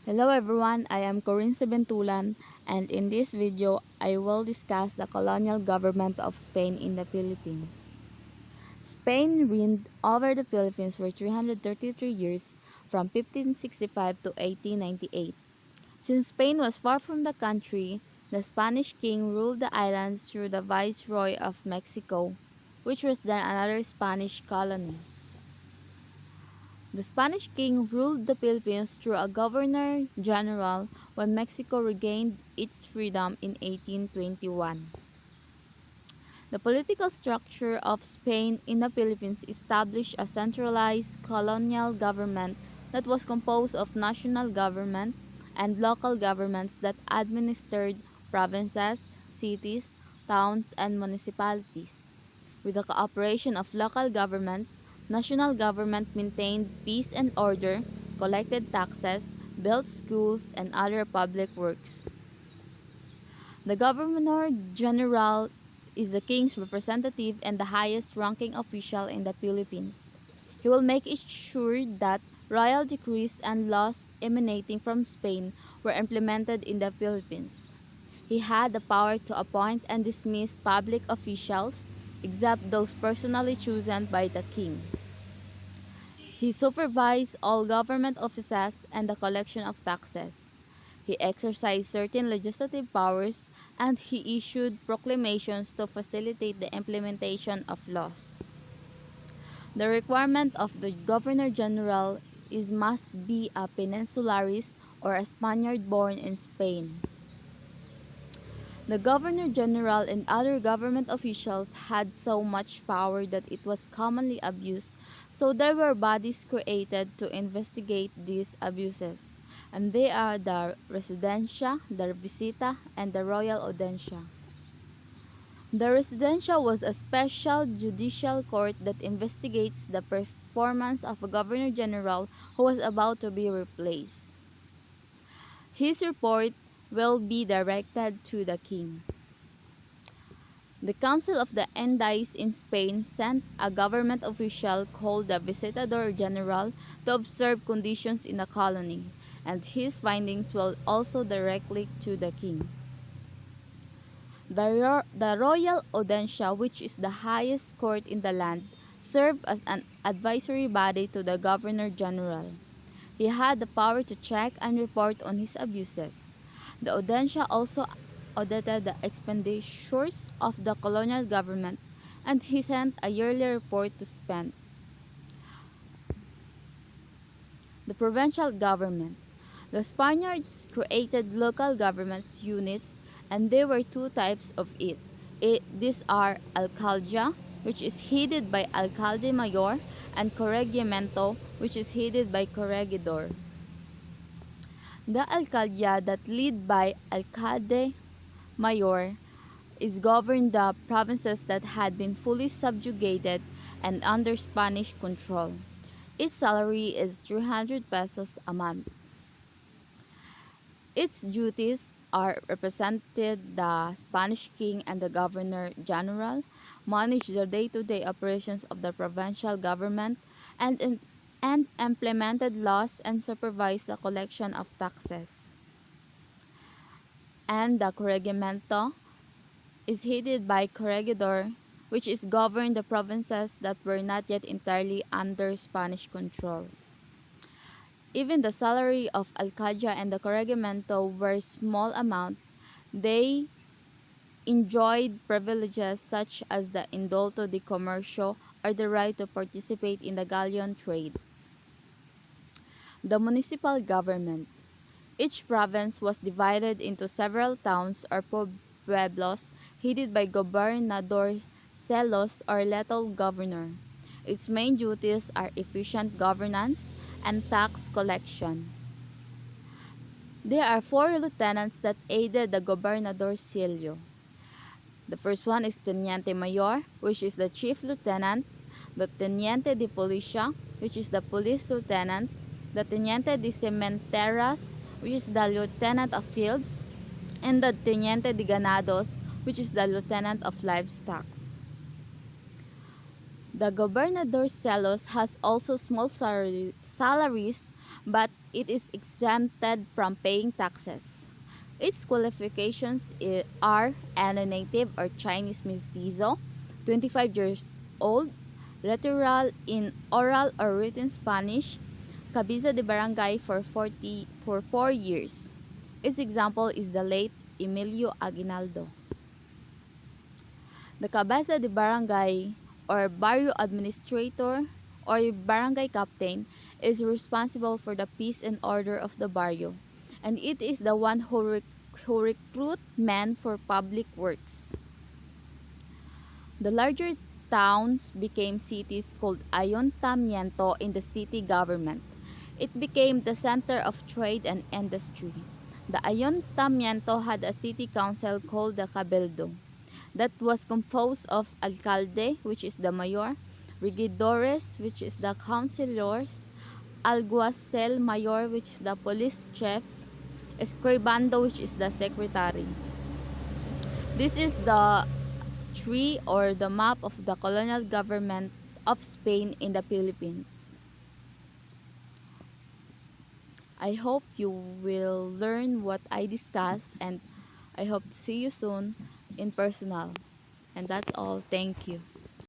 Hello everyone, I am Corinne Sebentulan, and in this video, I will discuss the colonial government of Spain in the Philippines. Spain reigned over the Philippines for 333 years, from 1565 to 1898. Since Spain was far from the country, the Spanish king ruled the islands through the Viceroy of Mexico, which was then another Spanish colony. The Spanish king ruled the Philippines through a governor-general when Mexico regained its freedom in 1821. The political structure of Spain in the Philippines established a centralized colonial government that was composed of national government and local governments that administered provinces, cities, towns, and municipalities. With the cooperation of local governments, national government maintained peace and order, collected taxes, built schools, and other public works. The Governor General is the king's representative and the highest ranking official in the Philippines. He will make sure that royal decrees and laws emanating from Spain were implemented in the Philippines. He had the power to appoint and dismiss public officials, except those personally chosen by the king. He supervised all government offices and the collection of taxes. He exercised certain legislative powers and he issued proclamations to facilitate the implementation of laws. The requirement of the Governor General is must be a Peninsularist or a Spaniard born in Spain. The Governor General and other government officials had so much power that it was commonly abused, so there were bodies created to investigate these abuses, and they are the Residencia, the Visita, and the Royal Audiencia. The Residencia was a special judicial court that investigates the performance of a Governor General who was about to be replaced. His report will be directed to the king. The Council of the Indies in Spain sent a government official called the Visitador General to observe conditions in the colony, and his findings will also directly to the king. The Royal Audiencia, which is the highest court in the land, served as an advisory body to the Governor General. He had the power to check and report on his abuses. The Audiencia also audited the expenditures of the colonial government, and he sent a yearly report to Spain. The provincial government. The Spaniards created local government units, and there were two types of it. These are alcaldía, which is headed by alcalde mayor, and corregimiento, which is headed by corregidor. The alcaldía that led by alcalde mayor is governed the provinces that had been fully subjugated and under Spanish control. Its salary is 300 pesos a month. Its duties are represented the Spanish king and the governor general, manage the day-to-day operations of the provincial government, and implemented laws and supervise the collection of taxes. And the corregimiento is headed by corregidor, which is governed the provinces that were not yet entirely under Spanish control. Even the salary of alcaldía and the corregimiento were small amount. They enjoyed privileges such as the indulto de comercio or the right to participate in the galleon trade. The municipal government. Each province was divided into several towns or pueblos headed by gobernador celos or little governor. Its main duties are efficient governance and tax collection. There are four lieutenants that aided the gobernadorcillo. The first one is Teniente Mayor, which is the chief lieutenant, the Teniente de Policia, which is the police lieutenant, the Teniente de Cementeras, which is the lieutenant of fields, and the Teniente de Ganados, which is the lieutenant of livestock. The gobernador celos has also small salaries, but it is exempted from paying taxes. Its qualifications are ano native or Chinese mestizo, 25 years old, literal in oral or written Spanish, cabeza de barangay for 4 years. Its example is the late Emilio Aguinaldo. The cabeza de barangay or barrio administrator or barangay captain is responsible for the peace and order of the barrio, and it is the one who recruit men for public works. The larger towns became cities called ayuntamiento in the city government. It became the center of trade and industry. The ayuntamiento had a city council called the cabildo that was composed of alcalde, which is the mayor, regidores, which is the councilors, alguacil mayor, which is the police chief, escribando, which is the secretary. This is the tree or the map of the colonial government of Spain in the Philippines. I hope you will learn what I discussed, and I hope to see you soon in personal. And that's all. Thank you.